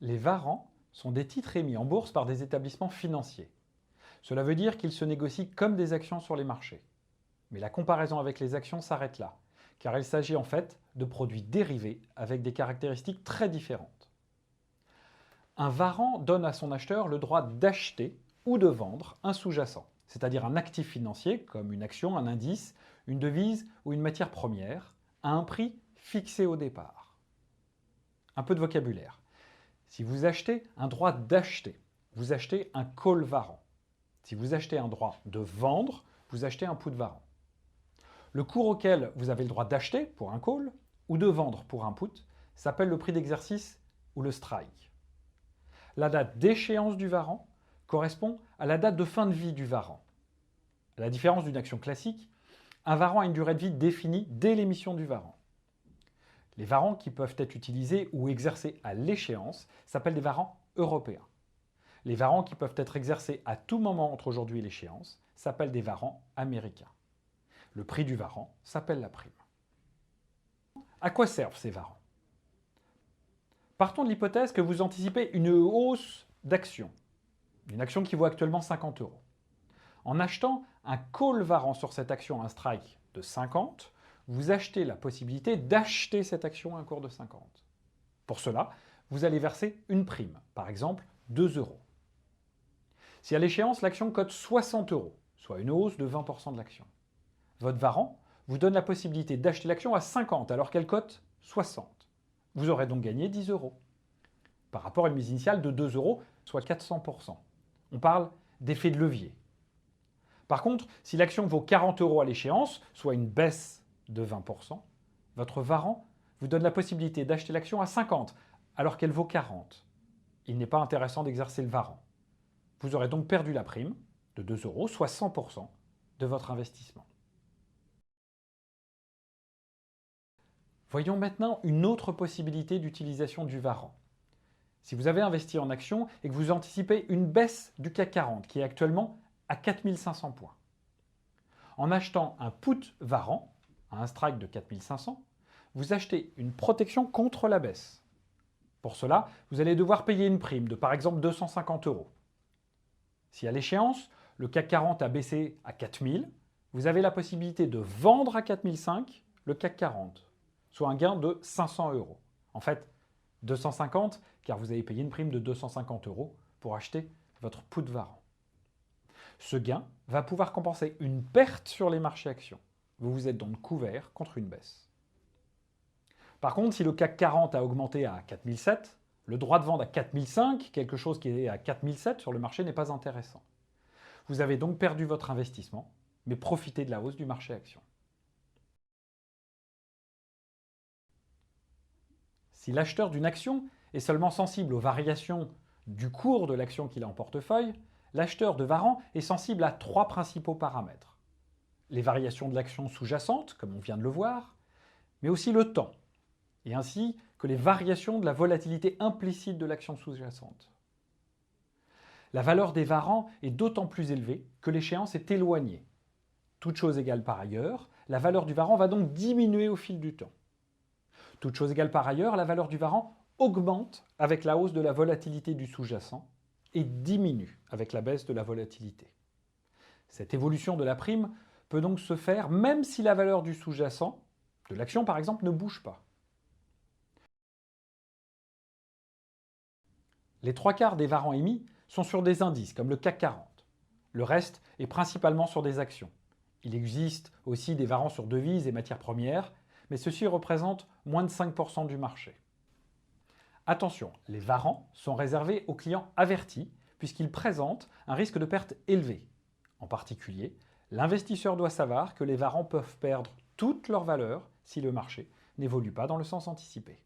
Les warrants sont des titres émis en bourse par des établissements financiers. Cela veut dire qu'ils se négocient comme des actions sur les marchés. Mais la comparaison avec les actions s'arrête là, car il s'agit en fait de produits dérivés avec des caractéristiques très différentes. Un warrant donne à son acheteur le droit d'acheter ou de vendre un sous-jacent, c'est-à-dire un actif financier comme une action, un indice, une devise ou une matière première, à un prix fixé au départ. Un peu de vocabulaire. Si vous achetez un droit d'acheter, vous achetez un call warrant. Si vous achetez un droit de vendre, vous achetez un put warrant. Le cours auquel vous avez le droit d'acheter pour un call ou de vendre pour un put s'appelle le prix d'exercice ou le strike. La date d'échéance du warrant correspond à la date de fin de vie du warrant. À la différence d'une action classique, un warrant a une durée de vie définie dès l'émission du warrant. Les warrants qui peuvent être utilisés ou exercés à l'échéance s'appellent des warrants européens. Les warrants qui peuvent être exercés à tout moment entre aujourd'hui et l'échéance s'appellent des warrants américains. Le prix du warrant s'appelle la prime. À quoi servent ces warrants? Partons de l'hypothèse que vous anticipez une hausse d'actions, une action qui vaut actuellement 50 euros. En achetant un call warrant sur cette action à un strike de 50, vous achetez la possibilité d'acheter cette action à un cours de 50. Pour cela, vous allez verser une prime, par exemple 2 euros. Si à l'échéance, l'action cote 60 euros, soit une hausse de 20% de l'action, votre warrant vous donne la possibilité d'acheter l'action à 50 alors qu'elle cote 60. Vous aurez donc gagné 10 euros. Par rapport à une mise initiale de 2 euros, soit 400%. On parle d'effet de levier. Par contre, si l'action vaut 40 euros à l'échéance, soit une baisse de 20%, votre warrant vous donne la possibilité d'acheter l'action à 50 alors qu'elle vaut 40. Il n'est pas intéressant d'exercer le warrant. Vous aurez donc perdu la prime de 2 euros, soit 100% de votre investissement. Voyons maintenant une autre possibilité d'utilisation du warrant. Si vous avez investi en actions et que vous anticipez une baisse du CAC 40 qui est actuellement à 4500 points. En achetant un put warrant à un strike de 4500, vous achetez une protection contre la baisse. Pour cela, vous allez devoir payer une prime de par exemple 250 euros. Si à l'échéance, le CAC 40 a baissé à 4000, vous avez la possibilité de vendre à 4005 le CAC 40, soit un gain de 500 euros. En fait, 250 car vous avez payé une prime de 250 euros pour acheter votre put warrant. Ce gain va pouvoir compenser une perte sur les marchés actions. Vous vous êtes donc couvert contre une baisse. Par contre, si le CAC 40 a augmenté à 4007, le droit de vente à 4005, quelque chose qui est à 4007 sur le marché, n'est pas intéressant. Vous avez donc perdu votre investissement, mais profitez de la hausse du marché actions. Si l'acheteur d'une action est seulement sensible aux variations du cours de l'action qu'il a en portefeuille, l'acheteur de warrant est sensible à 3 principaux paramètres. Les variations de l'action sous-jacente, comme on vient de le voir, mais aussi le temps, et ainsi que les variations de la volatilité implicite de l'action sous-jacente. La valeur des warrants est d'autant plus élevée que l'échéance est éloignée. Toute chose égale par ailleurs, la valeur du warrant va donc diminuer au fil du temps. Toute chose égale par ailleurs, la valeur du warrant augmente avec la hausse de la volatilité du sous-jacent et diminue avec la baisse de la volatilité. Cette évolution de la prime peut donc se faire même si la valeur du sous-jacent, de l'action par exemple, ne bouge pas. Les 3/4 des warrants émis sont sur des indices comme le CAC 40. Le reste est principalement sur des actions. Il existe aussi des warrants sur devises et matières premières, mais ceux-ci représentent moins de 5% du marché. Attention, les warrants sont réservés aux clients avertis puisqu'ils présentent un risque de perte élevé. En particulier, l'investisseur doit savoir que les warrants peuvent perdre toute leur valeur si le marché n'évolue pas dans le sens anticipé.